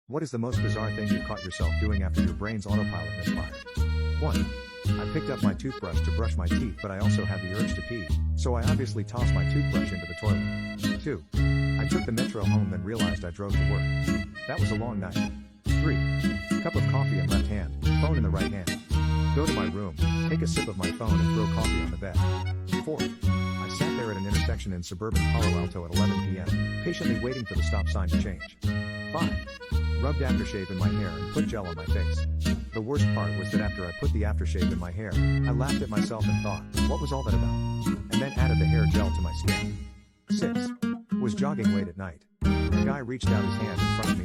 What is the most bizarre thing you caught yourself doing after your brain's autopilot misfired? 1. I picked up my toothbrush to brush my teeth, but I also had the urge to pee, so I obviously tossed my toothbrush into the toilet. 2. I took the metro home then realized I drove to work. That was a long night. 3. Cup of coffee in left hand, phone in the right hand. Go to my room, take a sip of my phone and throw coffee on the bed. 4. I sat there at an intersection in suburban Palo Alto at 11 p.m., patiently waiting for the stop sign to change. 5. Rubbed aftershave in my hair and put gel on my face. The worst part was that after I put the aftershave in my hair, I laughed at myself and thought, what was all that about? And then added the hair gel to my skin. 6. Was jogging late at night. A guy reached out his hand in front of me